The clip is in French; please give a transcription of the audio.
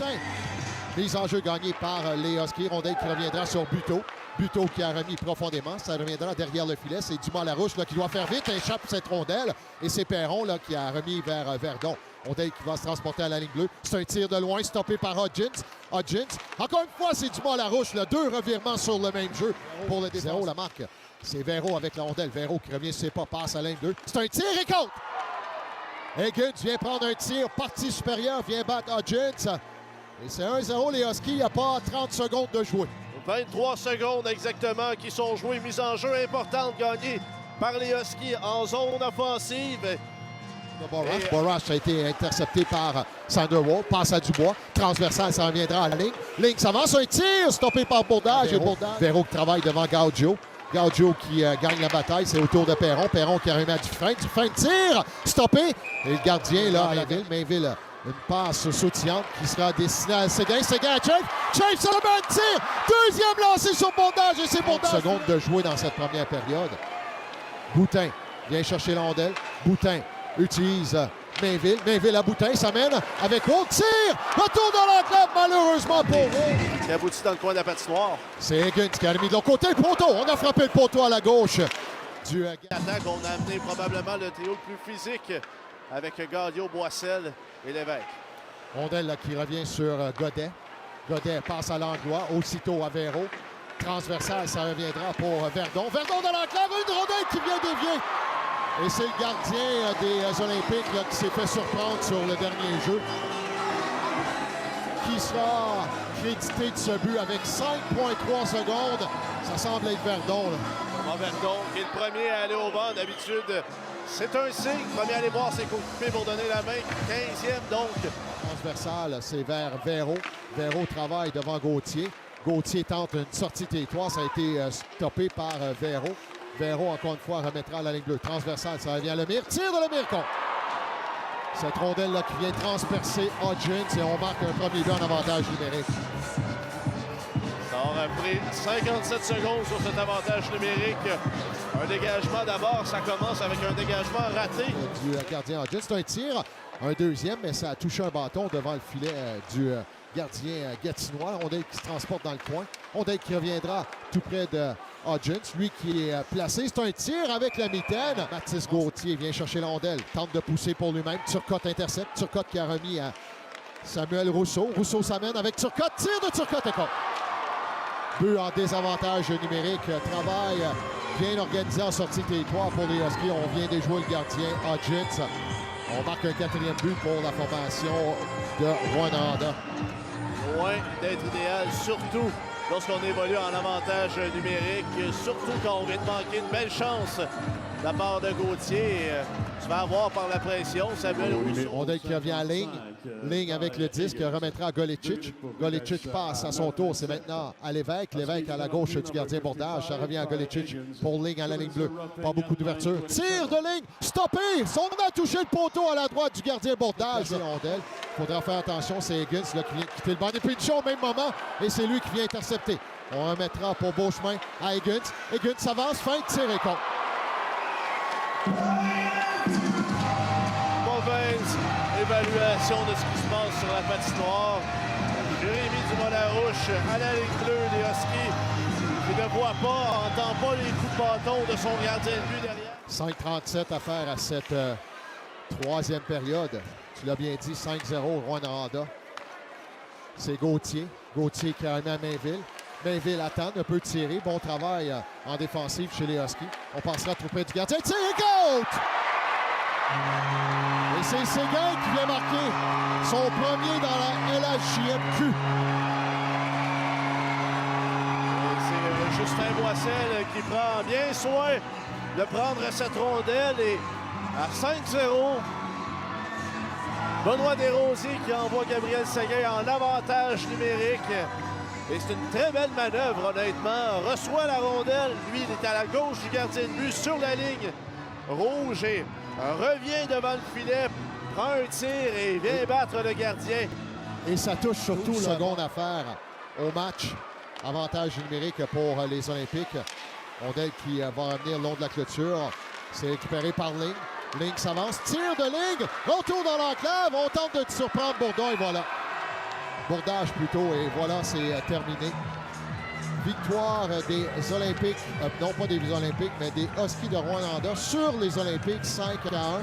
Boutin. Mise en jeu gagnée par les Huskies. Rondelle qui reviendra sur Buteau. Buteau qui a remis profondément. Ça reviendra derrière le filet. C'est Dumas-Larouche qui doit faire vite. Échappe cette rondelle. Et c'est Perron là, qui a remis vers Verdon. Rondelle qui va se transporter à la ligne bleue. C'est un tir de loin stoppé par Hodgins. Encore une fois, c'est Dumas-Larouche. Deux revirements sur le même jeu pour le 0 la marque. C'est Véro avec la rondelle. Véro qui revient sur ses pas, passe à la ligne 2. C'est un tir et compte! Higgins vient prendre un tir. Partie supérieure vient battre Hodgins. Et c'est 1-0 les Huskies. Il n'y a pas 30 secondes de jouer. 23 secondes exactement qui sont jouées. Mise en jeu importante gagnée par les Huskies en zone offensive. Borash a été intercepté par Sanderwall. Passe à Dubois. Transversal, ça reviendra à la ligne. Ligne s'avance. Un tir stoppé par Bourdage. Véro qui travaille devant Gaudio. Gaudio qui gagne la bataille. C'est au tour de Perron. Perron qui a remis à Dufresne. Dufresne tire. Stoppé. Et le gardien là à Mainville. Mainville. Une passe sautillante qui sera destinée à Séguin. Séguin à Chafe. Chafe sur le banc de tir. Deuxième lancé sur Bondage. Et c'est Bondage. 30 secondes de jouer dans cette première période. Boutin vient chercher la rondelle. Boutin utilise Mainville. Mainville à Boutin. Ça mène avec autre tir. Retour dans l'enclave malheureusement pour eux. Qui aboutit dans le coin de la patinoire. C'est Higgins qui a remis de l'autre côté le poteau. On a frappé le poteau à la gauche. L'attaque, on a amené probablement le trio le plus physique avec Gaudio, Boissel et Lévesque. Rondelle là, qui revient sur Godet. Godet passe à l'Anglois, aussitôt à Véro. Transversal, ça reviendra pour Verdon. Verdon dans l'enclave, une rondelle qui vient dévier. Et c'est le gardien des Olympiques là, qui s'est fait surprendre sur le dernier jeu. Qui sera crédité de ce but avec 5,3 secondes. Ça semble être Verdon. Là. Verdon qui est le premier à aller au banc. D'habitude, c'est un signe. Premier à aller voir ses coéquipiers pour donner la main. 15e donc. Transversal, c'est vers Véro. Véro travaille devant Gauthier. Gauthier tente une sortie territoire. Ça a été stoppé par Véro. Véro, encore une fois, remettra la ligne bleue. Transversal, ça revient à Lemire. Tire de Lemire contre. Cette rondelle-là qui vient transpercer Hodgins et on marque un premier but en avantage numérique. Ça aura pris 57 secondes sur cet avantage numérique. Un dégagement d'abord, ça commence avec un dégagement raté. Du gardien Hodgins, c'est un tir, un deuxième, mais ça a touché un bâton devant le filet du gardien gatinois. Rondelle qui se transporte dans le coin. Rondelle qui reviendra tout près de Hodgins, lui qui est placé. C'est un tir avec la mitaine. Mathis Gauthier vient chercher la rondelle. Tente de pousser pour lui-même. Turcotte intercepte. Turcotte qui a remis à Samuel Rousseau. Rousseau s'amène avec Turcotte. Tir de Turcotte et contre. But en désavantage numérique. Travail bien organisé en sortie territoire pour les Huskies. On vient de jouer le gardien Hodgins. On marque un quatrième but pour la formation de Rwanda. Loin d'être idéal, surtout lorsqu'on évolue en avantage numérique, surtout quand on vient de manquer une belle chance de la part de Gauthier. Tu vas avoir par la pression Samuel Rousseau. Rondelle qui revient à ligne. Ligne avec le disque, remettra à Golicic. Golicic passe à son tour. C'est maintenant à Lévesque. Lévesque à la gauche du gardien Bordage. Ça revient à Golicic pour ligne à la ligne bleue. Pas beaucoup d'ouverture. Tir de ligne. Stoppé. On a touché le poteau à la droite du gardien Bordage. Rondelle. Il faudra faire attention. C'est Higgins là, qui vient quitter le banc des punitions au même moment. Et c'est lui qui vient intercepter. On remettra pour Beauchemin à Higgins. Higgins s'avance. Fin de tir et contre. Mauvaise évaluation de ce qui se passe sur la patinoire. Jérémy Dumas-Larouche à la ligne bleue des Huskies. Il ne voit pas, n'entend pas les coups de bâton de son gardien de but derrière. 5,37 à faire à cette troisième période. Tu l'as bien dit, 5-0 Rwanda. C'est Gauthier. Gauthier qui a remis à Mainville. Mainville attend, ne peut tirer. Bon travail en défensive chez les Huskies. On passera trop près du gardien. Tire et goal! Et c'est Séguin qui vient marquer son premier dans la LHJMQ. C'est Justin Boissel qui prend bien soin de prendre cette rondelle et à 5-0, Benoît Desrosiers qui envoie Gabriel Séguin en avantage numérique. Et c'est une très belle manœuvre, honnêtement. Reçoit la rondelle. Lui, il est à la gauche du gardien de but sur la ligne rouge et revient devant le filet, prend un tir et vient battre le gardien. Et ça touche surtout la seconde affaire au match. Avantage numérique pour les Olympiques. Rondelle qui va revenir le long de la clôture. C'est récupéré par Ligne. Ligne s'avance. Tir de Ligne. Retour dans l'enclave. On tente de surprendre Bourdon et voilà. Bourdage plutôt, et voilà, c'est terminé. Victoire des Olympiques, non pas des Olympiques, mais des Huskies de Rwanda sur les Olympiques, 5-1.